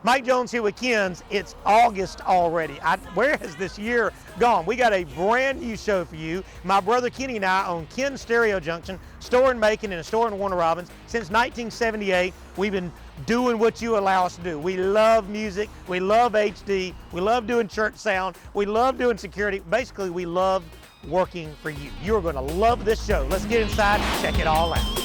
Mike Jones here with Ken's. It's August already. Where has this year gone? We got a brand new show for you. My brother Kenny and I own Ken's Stereo Junction, store in Macon and a store in Warner Robins. Since 1978, we've been doing what you allow us to do. We love music, we love HD, we love doing church sound, we love doing security. Basically, we love working for you. You're going to love this show. Let's get inside and check it all out.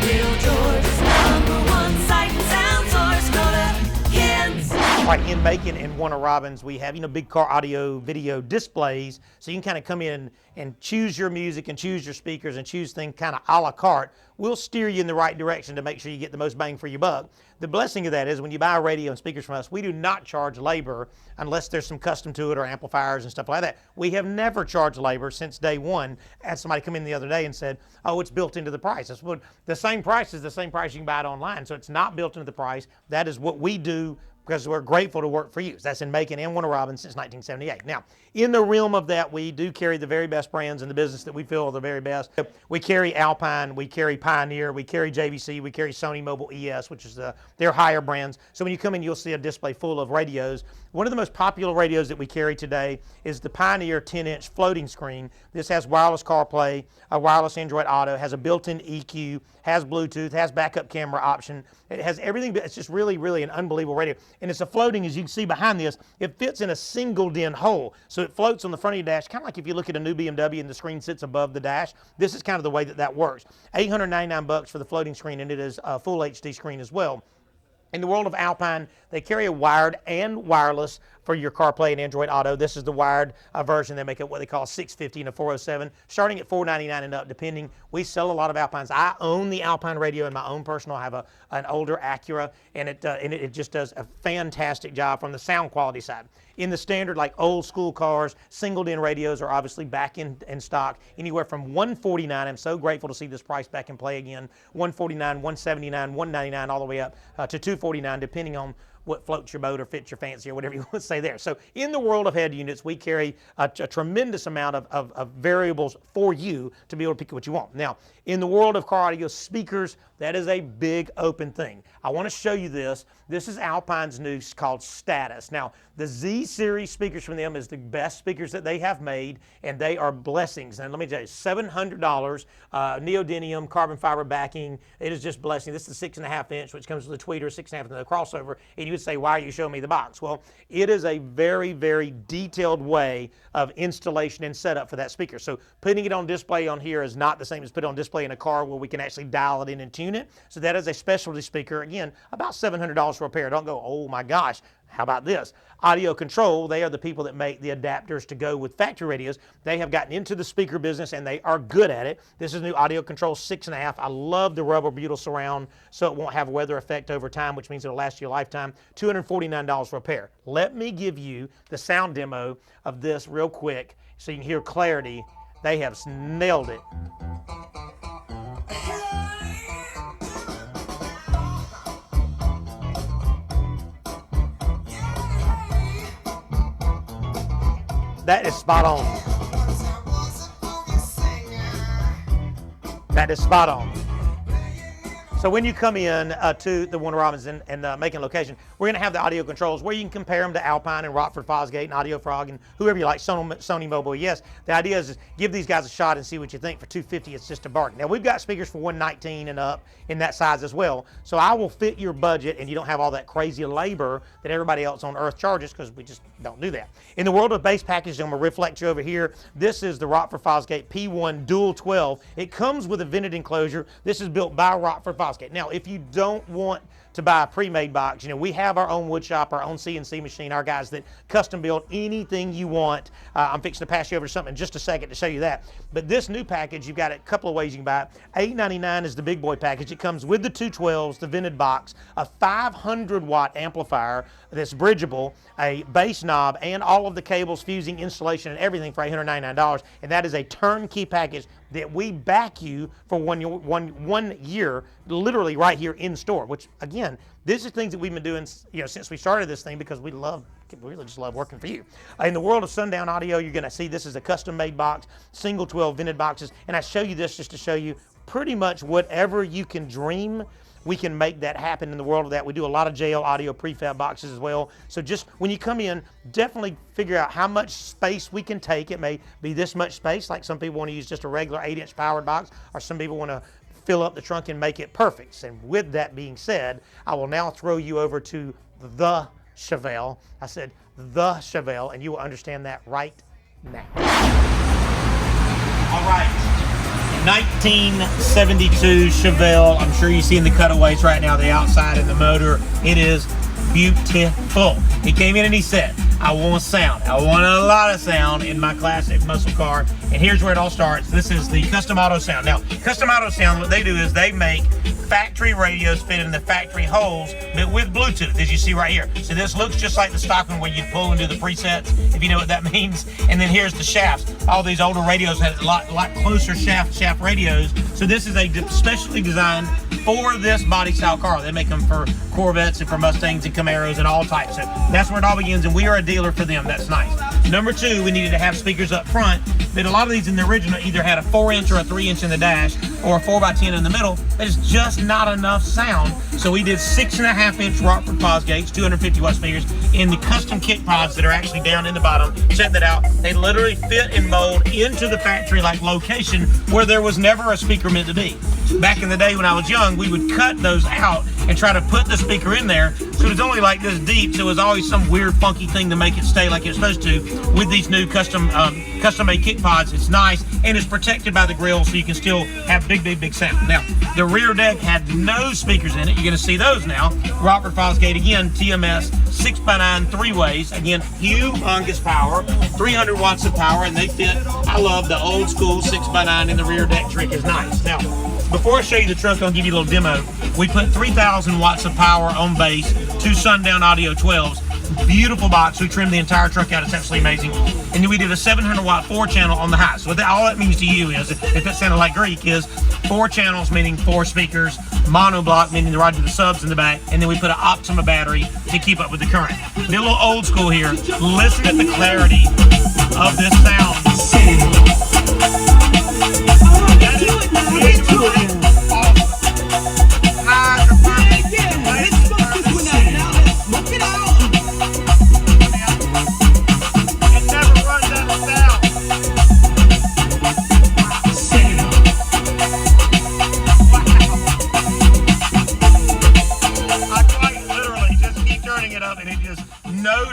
Real Georgia's #1 sight and sound source. Go to Ken's. Right in Macon and Warner Robins, we have big car audio video displays, so you can kind of come in and choose your music and choose your speakers and choose things kind of a la carte. We'll steer you in the right direction to make sure you get the most bang for your buck. The blessing of that is when you buy radio and speakers from us, we do not charge labor unless there's some custom to it or amplifiers and stuff like that. We have never charged labor since day one. I had somebody come in the other day and said, oh, it's built into the price. I said, well, the same price is the same price you can buy it online, so it's not built into the price. That is what we do because we're grateful to work for you. That's in Macon and Warner Robins since 1978. Now, in the realm of that, we do carry the very best brands in the business that we feel are the very best. We carry Alpine, we carry Pioneer, we carry JVC, we carry Sony Mobile ES, which is their higher brands. So when you come in, you'll see a display full of radios. One of the most popular radios that we carry today is the Pioneer 10-inch floating screen. This has wireless CarPlay, a wireless Android Auto, has a built-in EQ, has Bluetooth, has backup camera option. It has everything, but it's just really, really an unbelievable radio. And it's a floating, as you can see behind this, it fits in a single DIN hole. So it floats on the front of your dash, kind of like if you look at a new BMW and the screen sits above the dash. This is kind of the way that works. $899 for the floating screen, and it is a full HD screen as well. In the world of Alpine, they carry a wired and wireless for your CarPlay and Android Auto. This is the wired version. They make it what they call a 650 and a 407, starting at $499 and up, depending. We sell a lot of Alpines. I own the Alpine radio in my own personal. I have an older Acura, and it just does a fantastic job from the sound quality side. In the standard, like old school cars, single DIN radios are obviously back in stock, anywhere from $149. I'm so grateful to see this price back in play again. $149, $179, $199, all the way up to $249, depending on what floats your boat or fits your fancy or whatever you want to say there. So in the world of head units, we carry a tremendous amount of variables for you to be able to pick what you want. Now, in the world of car audio speakers, that is a big open thing. I want to show you this. This is Alpine's new called Status. Now, the Z series speakers from them is the best speakers that they have made, and they are blessings. And let me tell you, $700, neodymium, carbon fiber backing. It is just blessing. This is the 6.5 inch, which comes with a tweeter, 6.5 and the crossover. And you would say, why are you showing me the box? Well, it is a very, very detailed way of installation and setup for that speaker. So putting it on display on here is not the same as putting it on display in a car where we can actually dial it in and tune it. So that is a specialty speaker. Again, about $700 for a pair. Don't go, oh my gosh, how about this? Audio Control, they are the people that make the adapters to go with factory radios. They have gotten into the speaker business and they are good at it. This is new Audio Control 6.5. I love the rubber butyl surround so it won't have weather effect over time, which means it'll last you a lifetime. $249 for a pair. Let me give you the sound demo of this real quick so you can hear clarity. They have nailed it. That is spot on. That is spot on. So when you come in to the Warner Robins and Macon location, we're going to have the audio controls where you can compare them to Alpine and Rockford Fosgate and Audio Frog and whoever you like, Sony Mobile. Yes, the idea is give these guys a shot and see what you think. For $250, it's just a bargain. Now, we've got speakers for $119 and up in that size as well. So I will fit your budget and you don't have all that crazy labor that everybody else on earth charges because we just don't do that. In the world of bass packages, I'm going to reflect you over here. This is the Rockford Fosgate P1 Dual 12. It comes with a vented enclosure. This is built by Rockford Fosgate. Now, if you don't want to buy a pre-made box, we have our own wood shop, our own CNC machine, our guys that custom build anything you want. I'm fixing to pass you over to something in just a second to show you that. But this new package, you've got a couple of ways you can buy it. $899 is the big boy package. It comes with the 212s, the vented box, a 500-watt amplifier that's bridgeable, a bass knob, and all of the cables, fusing, installation, and everything for $899. And that is a turnkey package that we back you for one year, literally right here in store, which again, these are things that we've been doing since we started this thing because we really just love working for you. In the world of Sundown Audio, you're going to see this is a custom made box, single 12 vented boxes, and I show you this just to show you pretty much whatever you can dream, we can make that happen in the world of that. We do a lot of JL Audio prefab boxes as well. So just when you come in, definitely figure out how much space we can take. It may be this much space, like some people want to use just a regular 8-inch powered box, or some people want to fill up the trunk and make it perfect. And with that being said, I will now throw you over to the Chevelle. I said the Chevelle, and you will understand that right now. All right. 1972 Chevelle. I'm sure you see in the cutaways right now, the outside and the motor. It is beautiful. He came in and he said, I want sound. I want a lot of sound in my classic muscle car. And here's where it all starts. This is the Custom Auto Sound. Now, Custom Auto Sound, what they do is they make factory radios fit in the factory holes, but with Bluetooth, as you see right here. So this looks just like the stock one where you pull into the presets, if you know what that means. And then here's the shafts. All these older radios had a lot closer shaft radios. So this is a specially designed for this body style car. They make them for Corvettes and for Mustangs and Camaros and all types. So that's where it all begins, and we are a dealer for them. That's nice. Number two, we needed to have speakers up front. But a lot of these in the original either had a 4-inch or a 3-inch in the dash, or a 4x10 in the middle. That is just not enough sound. So we did 6.5-inch Rockford Fosgates, 250 watt speakers in the custom kick pods that are actually down in the bottom. Check that out. They literally fit and mold into the factory like location where there was never a speaker meant to be. Back in the day when I was young, we would cut those out and try to put the speaker in there. So it was only like this deep, so it was always some weird funky thing to make it stay like it's supposed to. With these new custom made kick pods, it's nice and it's protected by the grill, so you can still have big sound. Now, the rear deck had no speakers in it. You're gonna see those now. Rockford Fosgate again, TMS, 6x9 3-ways. Again, humongous power, 300 watts of power, and they fit. I love the old school 6x9 in the rear deck trick is nice. Now, before I show you the truck, I'll give you a little demo. We put 3,000 watts of power on base, 2 Sundown Audio 12s. Beautiful box. We trimmed the entire truck out. It's absolutely amazing. And then we did a 700 watt 4-channel on the high. So all that means to you is, if that sounded like Greek, is 4 channels, meaning 4 speakers, monoblock, meaning the ride to the subs in the back, and then we put an Optima battery to keep up with the current. A little old school here. Listen to the clarity of this sound.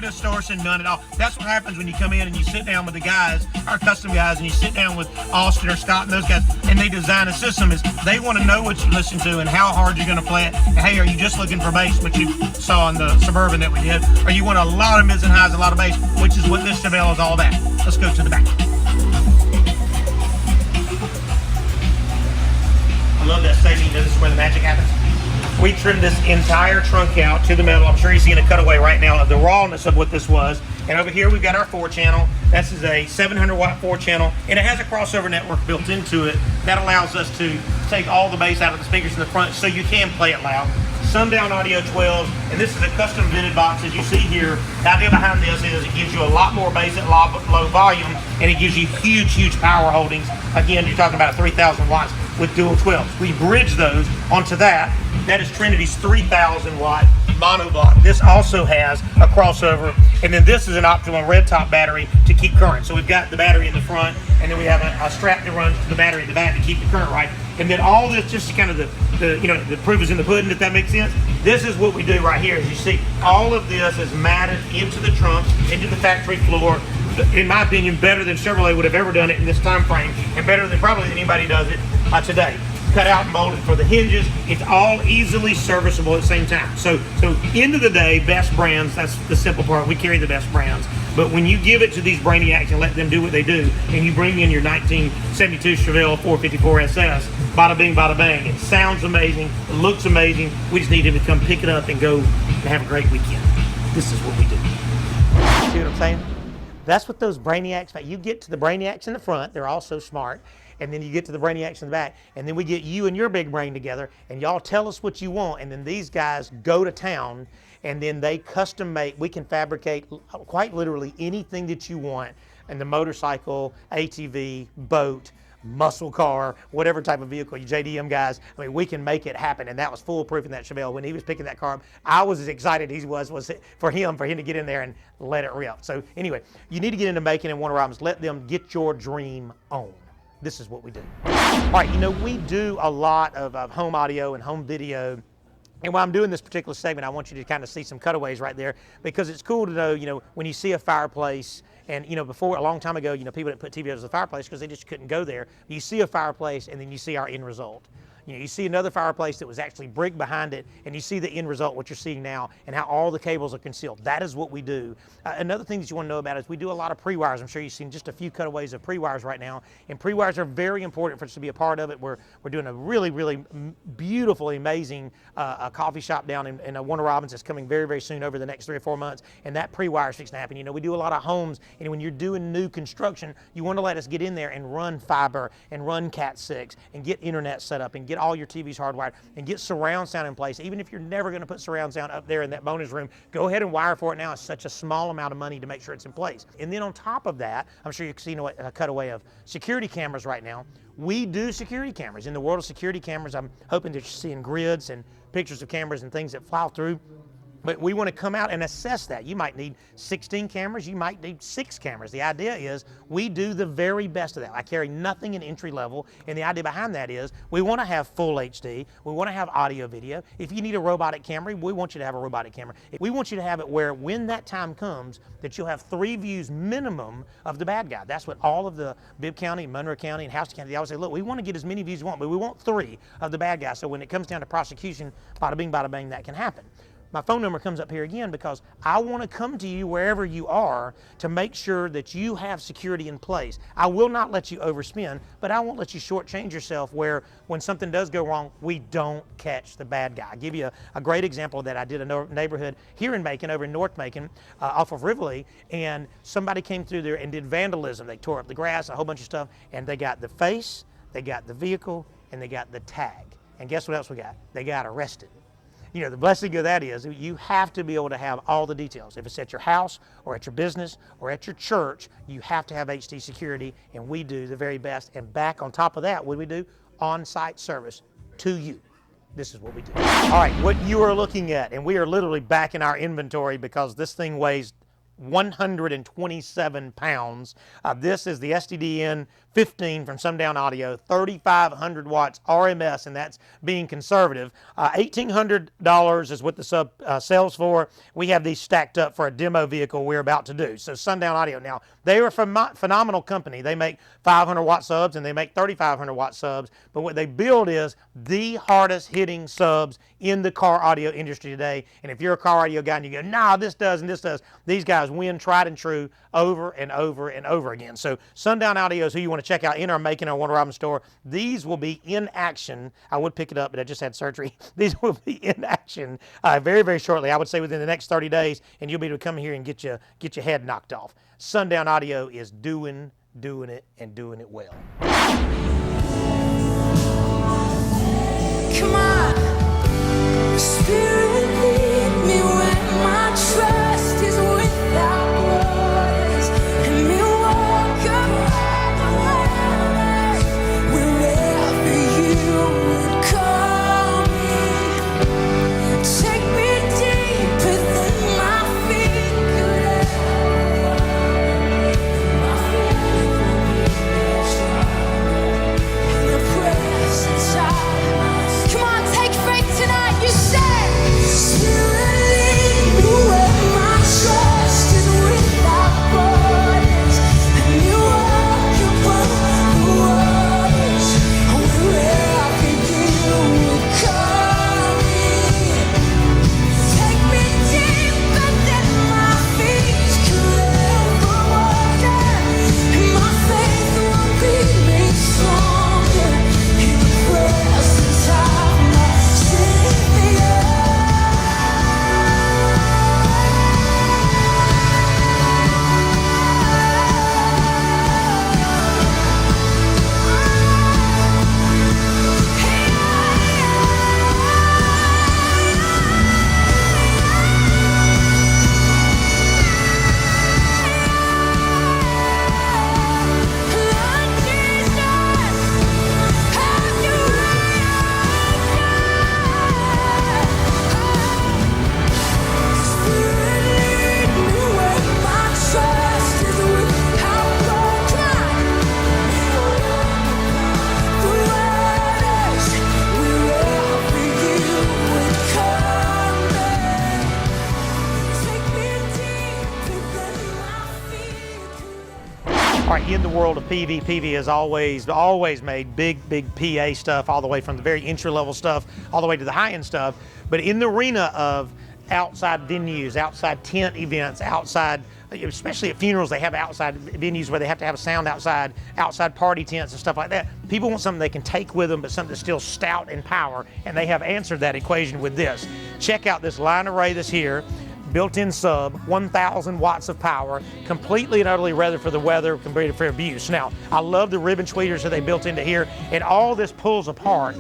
Distortion, none at all. That's what happens when you come in and you sit down with the guys, our custom guys, and you sit down with Austin or Scott and those guys, and they design a system. Is they want to know what you listen to and how hard you're going to play it. And hey, are you just looking for bass, which you saw in the Suburban that we did, or you want a lot of mids and highs, a lot of bass, which is what this Chevelle is all about. Let's go to the back. I love that statement. This is where the magic happens. We trimmed this entire trunk out to the metal. I'm sure you're seeing a cutaway right now of the rawness of what this was. And over here we've got our 4-channel. This is a 700 watt 4-channel, and it has a crossover network built into it that allows us to take all the bass out of the speakers in the front so you can play it loud. Sundown Audio 12, and this is a custom vented box. As you see here, the idea behind this is it gives you a lot more bass at low volume, and it gives you huge power holdings. Again, you're talking about 3,000 watts with dual 12s. We bridge those onto that. That is Trinity's 3,000 watt monoblock. This also has a crossover, and then this is an Optima red top battery to keep current. So we've got the battery in the front, and then we have a strap that runs to the battery in the back to keep the current right. And then all this, just kind of the proof is in the pudding, if that makes sense. This is what we do right here. As you see, all of this is matted into the trunk, into the factory floor. In my opinion, better than Chevrolet would have ever done it in this time frame, and better than probably anybody does it today. Cut out and molded for the hinges. It's all easily serviceable at the same time. So end of the day, best brands, that's the simple part. We carry the best brands. But when you give it to these brainiacs and let them do what they do, and you bring in your 1972 Chevelle 454 SS, bada bing, bada bang. It sounds amazing, it looks amazing. We just need him to come pick it up and go and have a great weekend. This is what we do. See what I'm saying? That's what those brainiacs, you get to the brainiacs in the front, they're all so smart. And then you get to the brainiacs in the back, and then we get you and your big brain together, and y'all tell us what you want, and then these guys go to town, and then they custom make. We can fabricate quite literally anything that you want in the motorcycle, ATV, boat, muscle car, whatever type of vehicle, you JDM guys, I mean, we can make it happen. And that was foolproof in that Chevelle. When he was picking that car up, I was as excited as he was for him to get in there and let it rip. So anyway, you need to get into Macon and Warner Robins. Let them get your dream on. This is what we do. All right, we do a lot of home audio and home video. And while I'm doing this particular segment, I want you to kind of see some cutaways right there, because it's cool to know, when you see a fireplace, and before, a long time ago, people didn't put TVs as a fireplace because they just couldn't go there. You see a fireplace, and then you see our end result. You see another fireplace that was actually brick behind it, and you see the end result, what you're seeing now, and how all the cables are concealed. That is what we do. Another thing that you want to know about is we do a lot of pre-wires. I'm sure you've seen just a few cutaways of pre-wires right now, and pre-wires are very important for us to be a part of it. We're doing a really, really beautiful, amazing coffee shop down in Warner Robins that's coming very, very soon over the next 3 or 4 months, and that pre-wire is fixing to happen. We do a lot of homes, and when you're doing new construction, you want to let us get in there and run fiber and run Cat6 and get internet set up and get all your TVs hardwired and get surround sound in place. Even if you're never going to put surround sound up there in that bonus room, go ahead and wire for it now. It's such a small amount of money to make sure it's in place. And then on top of that, I'm sure you've seen a cutaway of security cameras right now. We do security cameras. In the world of security cameras, I'm hoping that you're seeing grids and pictures of cameras and things that fly through. But we want to come out and assess that. You might need 16 cameras, you might need 6 cameras. The idea is we do the very best of that. I carry nothing in entry level, and the idea behind that is we want to have full HD, we want to have audio video. If you need a robotic camera, we want you to have a robotic camera. We want you to have it where when that time comes that you'll have 3 views minimum of the bad guy. That's what all of the Bibb County, Monroe County, and Houston County, they always say, look, we want to get as many views as we want, but we want 3 of the bad guy. So when it comes down to prosecution, bada bing, bada bang, that can happen. My phone number comes up here again because I want to come to you wherever you are to make sure that you have security in place. I will not let you overspend, but I won't let you shortchange yourself where when something does go wrong, we don't catch the bad guy. I'll give you a great example of that. I did a neighborhood here in Macon, over in North Macon, off of Rivoli, and somebody came through there and did vandalism. They tore up the grass, a whole bunch of stuff, and they got the face, they got the vehicle, and they got the tag. And guess what else we got? They got arrested. The blessing of that is you have to be able to have all the details. If it's at your house or at your business or at your church, you have to have HD security, and we do the very best. And back on top of that, what do we do? On-site service to you. This is what we do. All right, what you are looking at, and we are literally back in our inventory because this thing weighs 127 pounds. This is the STDN 15 from Sundown Audio, 3,500 watts RMS, and that's being conservative. $1,800 is what the sub sells for. We have these stacked up for a demo vehicle we're about to do. So Sundown Audio, now they are a phenomenal company. They make 500 watt subs and they make 3,500 watt subs, but what they build is the hardest hitting subs in the car audio industry today. And if you're a car audio guy and you go, nah, this does and this does, these guys win tried and true over and over and over again. So Sundown Audio is who you want to check out in our Macon or Warner Robins store. These will be in action. I would pick it up, but I just had surgery. These will be in action very, very shortly. I would say within the next 30 days, and you'll be able to come here and get your head knocked off. Sundown Audio is doing it, and doing it well. Come on, Spirit, lead me where my trust is without borders. Let me walk around the way, wherever you would call me. Take me deeper than my feet could ever run. My faith will be stronger. world of PV, PV has always made big PA stuff, all the way from the very entry-level stuff all the way to the high-end stuff. But in the arena of outside venues, outside tent events, outside, especially at funerals, they have outside venues where they have to have a sound outside party tents and stuff like that. People want something they can take with them, but something that's still stout in power, and they have answered that equation with this. Check out this line array that's here. Built-in sub, 1,000 watts of power, completely and utterly ready for the weather, completed for abuse. Now, I love the ribbon tweeters that they built into here, and all this pulls apart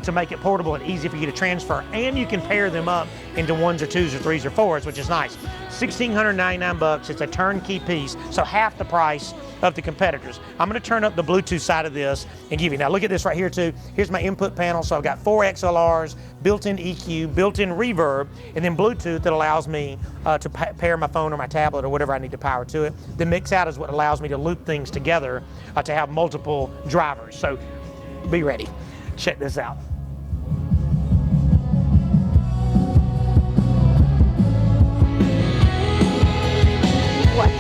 to make it portable and easy for you to transfer, and you can pair them up into 1s or 2s or 3s or 4s, which is nice. $1,699, it's a turnkey piece, so half the price of the competitors. I'm going to turn up the Bluetooth side of this and give you, now look at this right here too. Here's my input panel, so I've got 4 XLRs, built-in EQ, built-in reverb, and then Bluetooth that allows me to pair my phone or my tablet or whatever I need to power to it. The mix out is what allows me to loop things together to have multiple drivers. So be ready. Check this out. What?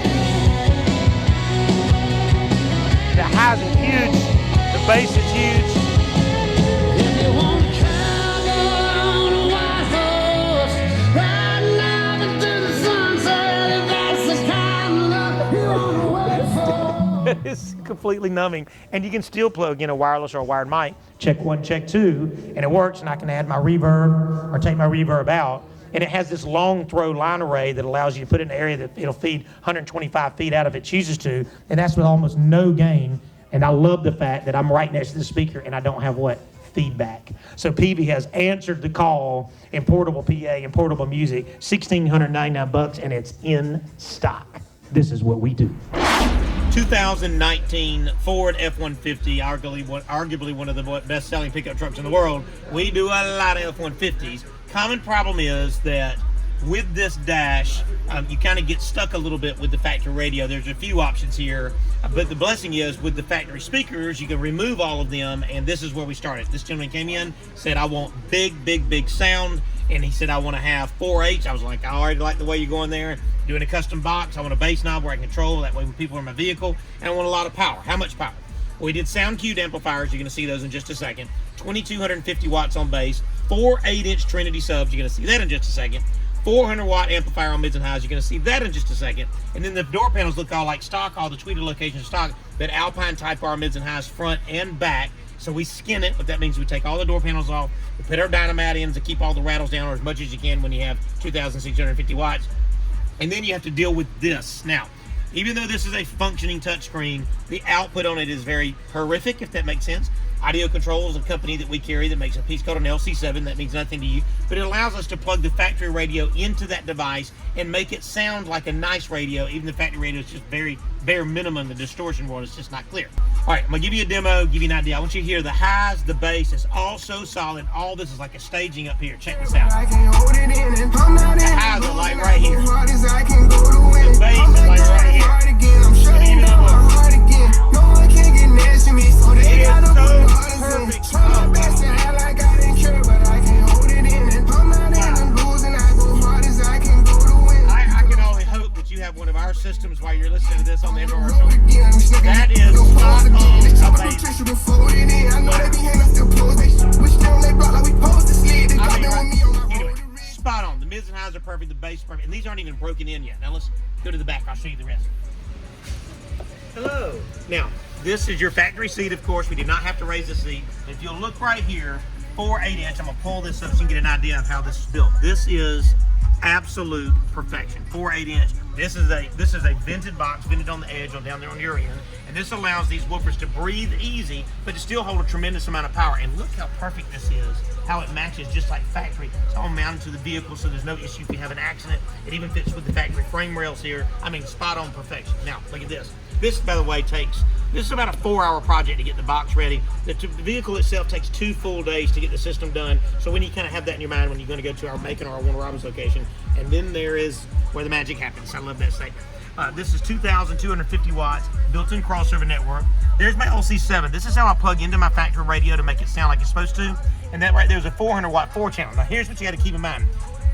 The highs are huge, the bass is huge. If you want to travel on a white horse, riding out into the sunset, if that's the kind of love you want to wait for. It's completely numbing, and you can still plug in a wireless or a wired mic. Check 1, check 2, and it works, and I can add my reverb or take my reverb out. And it has this long throw line array that allows you to put it in an area that it'll feed 125 feet out if it chooses to, and that's with almost no gain. And I love the fact that I'm right next to the speaker and I don't have what? Feedback. So PV has answered the call in portable PA and portable music, $1,699, and it's in stock. This is what we do. 2019 Ford F-150, arguably one of the best-selling pickup trucks in the world. We do a lot of F-150s. Common problem is that with this dash, you kind of get stuck a little bit with the factory radio. There's a few options here, but the blessing is with the factory speakers, you can remove all of them, and this is where we started. This gentleman came in, said, I want big sound, and he said, I want to have 4H. I was like, I already like the way you're going there. Doing a custom box, I want a bass knob where I can control, that way when people are in my vehicle, and I want a lot of power. How much power? Well, we did sound cued amplifiers. You're going to see those in just a second. 2,250 watts on bass, 4 8-inch Trinity subs. You're going to see that in just a second. 400-watt amplifier on mids and highs. You're going to see that in just a second. And then the door panels look all like stock, all the tweeted locations stock, but Alpine Type R mids and highs front and back. So we skin it, but that means we take all the door panels off, we put our Dynamat in to keep all the rattles down, or as much as you can when you have 2,650 watts. And then you have to deal with this. Now, even though this is a functioning touchscreen, the output on it is very horrific, if that makes sense. Audio Control is a company that we carry that makes a piece called an LC7. That means nothing to you, but it allows us to plug the factory radio into that device and make it sound like a nice radio. Even the factory radio is just very bare minimum. The distortion world is just not clear. All right, I'm gonna give you a demo, give you an idea. I want you to hear the highs, the bass. It's all so solid. All this is like a staging up here. Check this out. The highs are like right here. The bass is like right here. And even the low. It is so perfect. Oh, I can only hope that you have one of our systems while you're listening to this on the Android. That is spot on amazing. Anyway, spot on. The mids and highs are perfect, the bass is perfect, and these aren't even broken in yet. Now let's go to the back. I'll show you the rest. Hello. Now, this is your factory seat, of course. We did not have to raise the seat. If you'll look right here, 4 8-inch. I'm gonna pull this up so you can get an idea of how this is built. This is absolute perfection. 4 8-inch. This is a vented box, vented on the edge, on down there on your end, and this allows these woofers to breathe easy, but to still hold a tremendous amount of power. And look how perfect this is. How it matches just like factory. It's all mounted to the vehicle, so there's no issue if you have an accident. It even fits with the factory frame rails here. I mean, spot on perfection. Now, look at this. This, by the way, this is about a 4-hour project to get the box ready. The vehicle itself takes 2 full days to get the system done. So when you kind of have that in your mind when you're going to go to our Macon or our Warner Robins location, and then there is where the magic happens. I love that statement. This is 2,250 watts, built-in crossover network. There's my LC7. This is how I plug into my factory radio to make it sound like it's supposed to. And that right there is a 400-watt 4-channel. Now here's what you got to keep in mind.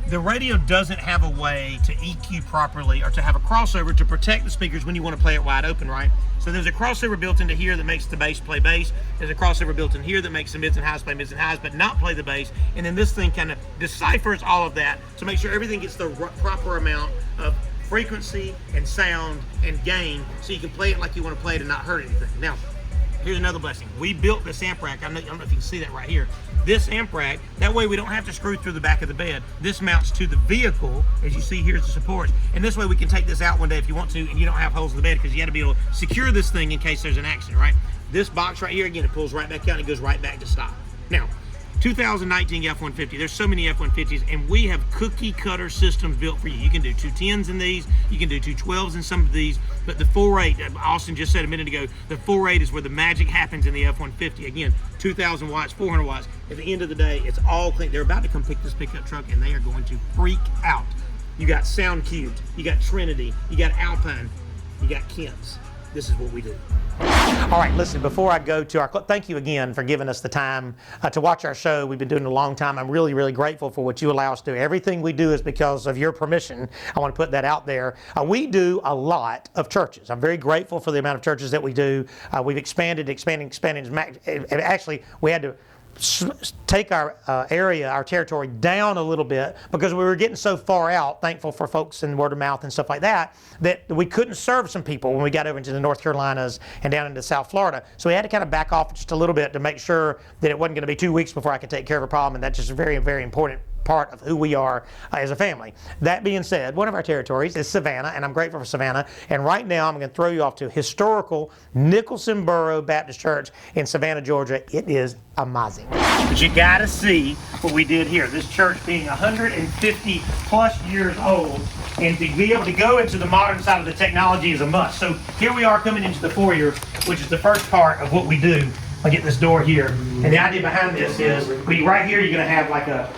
the radio doesn't have a way to EQ properly or to have a crossover to protect the speakers when you want to play it wide open, right? So there's a crossover built into here that makes the bass play bass. There's a crossover built in here that makes the mids and highs play mids and highs, but not play the bass. And then this thing kind of deciphers all of that to make sure everything gets the proper amount of frequency and sound and gain, so you can play it like you want to play it and not hurt anything. Now, here's another blessing. We built this amp rack. I don't know if you can see that right here. This amp rack, that way we don't have to screw through the back of the bed. This mounts to the vehicle, as you see here's the supports. And this way we can take this out one day if you want to, and you don't have holes in the bed, because you got to be able to secure this thing in case there's an accident, right? This box right here, again, it pulls right back out and it goes right back to stop. Now, 2019 F-150, there's so many F-150s, and we have cookie cutter systems built for you. You can do 210s in these, you can do 212s in some of these, but the 4.8, Austin just said a minute ago, the 4.8 is where the magic happens in the F-150. Again, 2,000 watts, 400 watts. At the end of the day, it's all clean. They're about to come pick this pickup truck, and they are going to freak out. You got Sound Cubed, you got Trinity, you got Alpine, you got Kent's. This is what we do. All right, listen, before I go to our club, thank you again for giving us the time to watch our show. We've been doing it a long time. I'm really, really grateful for what you allow us to do. Everything we do is because of your permission. I want to put that out there. We do a lot of churches. I'm very grateful for the amount of churches that we do. We've expanded. Actually, we had to take our area, our territory down a little bit because we were getting so far out, thankful for folks in word of mouth and stuff like that, that we couldn't serve some people when we got over into the North Carolinas and down into South Florida. So we had to kind of back off just a little bit to make sure that it wasn't going to be 2 weeks before I could take care of a problem, and that's just a very, very important part of who we are as a family. That being said, one of our territories is Savannah, and I'm grateful for Savannah. And right now, I'm going to throw you off to historical Nicholson Borough Baptist Church in Savannah, Georgia. It is amazing. But you got to see what we did here. This church being 150 plus years old, and to be able to go into the modern side of the technology is a must. So here we are coming into the foyer, which is the first part of what we do. I get this door here, and the idea behind this is right here you're going to have like a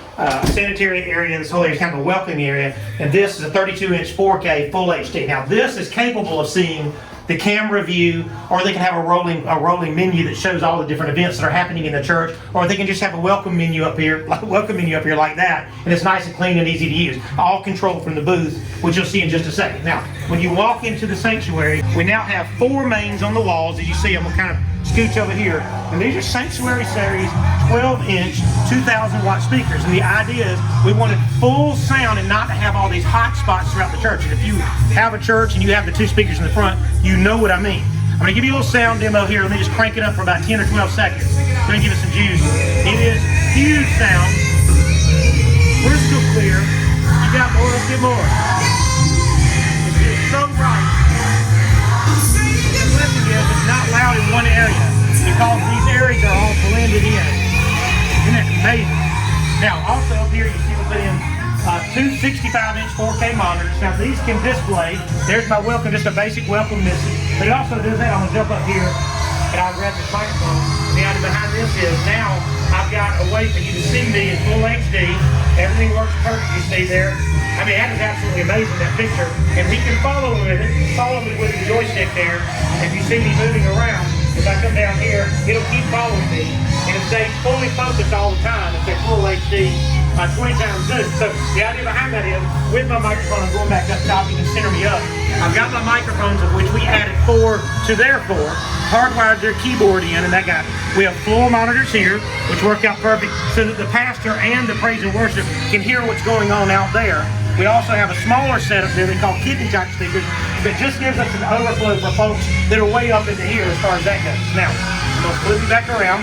sanitary area. This whole area is kind of a welcoming area, and this is a 32-inch 4K full HD. Now this is capable of seeing the camera view, or they can have a rolling menu that shows all the different events that are happening in the church, or they can just have a welcome menu up here like that, and it's nice and clean and easy to use. All controlled from the booth, which you'll see in just a second. Now, when you walk into the sanctuary, we now have 4 mains on the walls. As you see, I'm gonna kind of scooch over here, and these are Sanctuary Series 12-inch 2,000 watt speakers, and the idea is we wanted full sound and not to have all these hot spots throughout the church. And if you have a church and you have the 2 speakers in the front, you know what I mean. I'm going to give you a little sound demo here. Let me just crank it up for about 10 or 12 seconds. Let me give it some juice. It is huge sound. Crystal clear. You got more, let's get more. It's so bright. The blessing is it's not loud in one area because these areas are all blended in. Isn't that amazing? Now, also up here you see we put in 2 65-inch 4K monitors. Now these can display. There's my welcome, just a basic welcome message. But it also does that. I'm gonna jump up here and I'll grab this microphone. And the idea behind this is now I've got a way for you to see me in full HD. Everything works perfect. You see there. I mean, that is absolutely amazing, that picture. And he can follow me with the joystick there. If you see me moving around, if I come down here, it'll keep following me. And it stays fully focused all the time. It's a full HD. 20 times zoom. So the idea behind that is, with my microphone, I'm going back up top, you can center me up. I've got my microphones, of which we added 4 to their 4, hardwired their keyboard in, and we have floor monitors here, which work out perfect, so that the pastor and the praise and worship can hear what's going on out there. We also have a smaller setup there they call kidney jack speakers that just gives us an overflow for folks that are way up into here as far as that goes. Now, I'm going to flip you back around.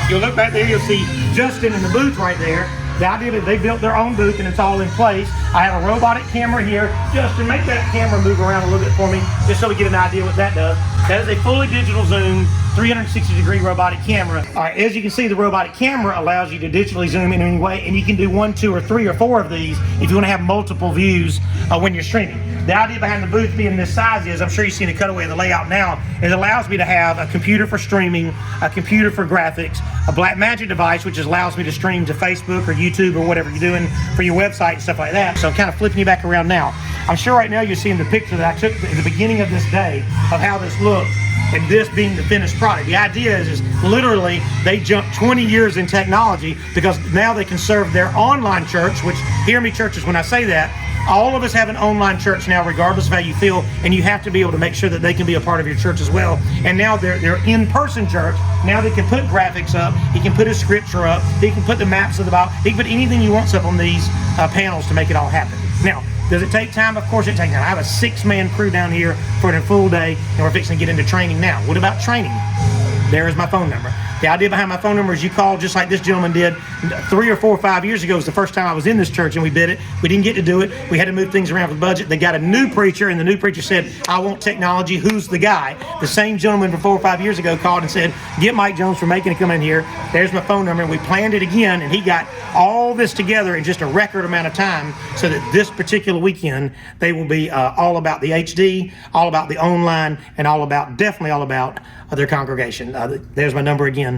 You'll look back there, you'll see Justin in the booth right there. The idea is they built their own booth and it's all in place. I have a robotic camera here. Justin, make that camera move around a little bit for me, just so we get an idea what that does. That is a fully digital zoom, 360-degree robotic camera. All right, as you can see, the robotic camera allows you to digitally zoom in any way, and you can do 1, 2, or 3, or 4 of these if you want to have multiple views when you're streaming. The idea behind the booth being this size is, I'm sure you've seen the cutaway of the layout now, it allows me to have a computer for streaming, a computer for graphics, a Blackmagic device, which allows me to stream to Facebook or YouTube or whatever you're doing for your website and stuff like that. So I'm kind of flipping you back around now. I'm sure right now you're seeing the picture that I took at the beginning of this day of how this looked and this being the finished product. The idea is literally they jumped 20 years in technology because now they can serve their online church, which, hear me churches when I say that, all of us have an online church now, regardless of how you feel, and you have to be able to make sure that they can be a part of your church as well. And now they're in-person church. Now they can put graphics up. He can put his scripture up. He can put the maps of the Bible. He can put anything he wants up on these panels to make it all happen. Now, does it take time? Of course it takes time. I have a 6-man crew down here for a full day, and we're fixing to get into training now. What about training? There is my phone number. The idea behind my phone number is you call just like this gentleman did 3 or 4 or 5 years ago. It was the first time I was in this church and we did it. We didn't get to do it. We had to move things around for the budget. They got a new preacher and the new preacher said, I want technology. Who's the guy? The same gentleman from 4 or 5 years ago called and said, get Mike Jones for making to come in here. There's my phone number. And we planned it again and he got all this together in just a record amount of time so that this particular weekend they will be all about the HD, all about the online, and definitely all about their congregation. There's my number again.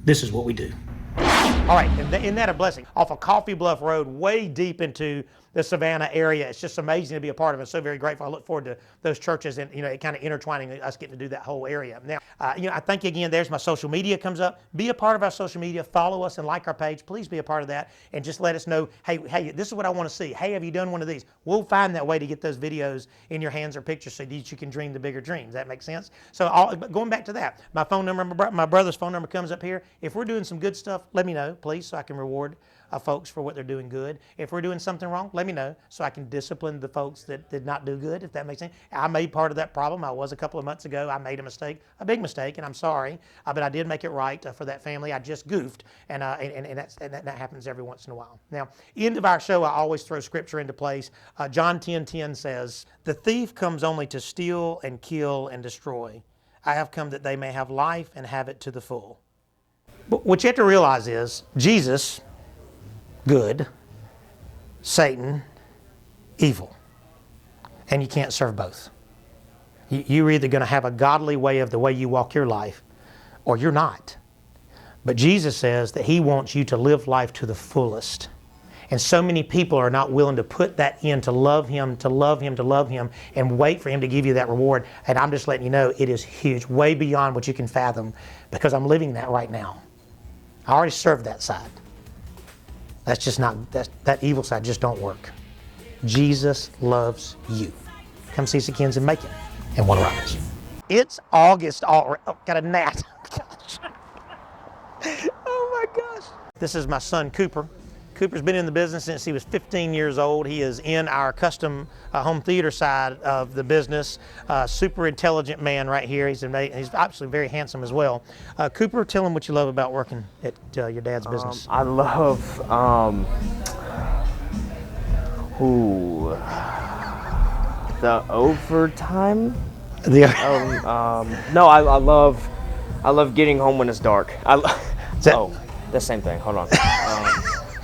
This is what we do. All right, and isn't that a blessing? Off of Coffee Bluff Road, way deep into the Savannah area. It's just amazing to be a part of it. So very grateful. I look forward to those churches and, it kind of intertwining us getting to do that whole area. Now, I thank you again. There's my social media comes up. Be a part of our social media. Follow us and like our page. Please be a part of that and just let us know, hey, this is what I want to see. Hey, have you done one of these? We'll find that way to get those videos in your hands or pictures so that you can dream the bigger dreams. That makes sense? So going back to that, my phone number, my brother's phone number comes up here. If we're doing some good stuff, let me know, please, so I can reward folks for what they're doing good. If we're doing something wrong, let me know so I can discipline the folks that did not do good, if that makes sense. I made part of that problem. I was a couple of months ago. I made a mistake, a big mistake, and I'm sorry, but I did make it right for that family. I just goofed, and that happens every once in a while. Now, end of our show, I always throw scripture into place. John 10:10 says, the thief comes only to steal and kill and destroy. I have come that they may have life and have it to the full. But what you have to realize is Jesus, good, Satan, evil. And you can't serve both. You're either going to have a godly way of the way you walk your life, or you're not. But Jesus says that He wants you to live life to the fullest. And so many people are not willing to put that in, to love Him, to love Him, to love Him, and wait for Him to give you that reward. And I'm just letting you know, it is huge, way beyond what you can fathom, because I'm living that right now. I already served that side. That's just not, that evil side just don't work. Jesus loves you. Come see Sickens and make it in Warner Robins. It's August already. Oh, got a gnat. Gosh. Oh my gosh. This is my son, Cooper. Cooper's been in the business since he was 15 years old. He is in our custom home theater side of the business. Super intelligent man right here. He's obviously very handsome as well. Cooper, tell him what you love about working at your dad's business. I love, the overtime. No, I love getting home when it's dark. The same thing. Hold on.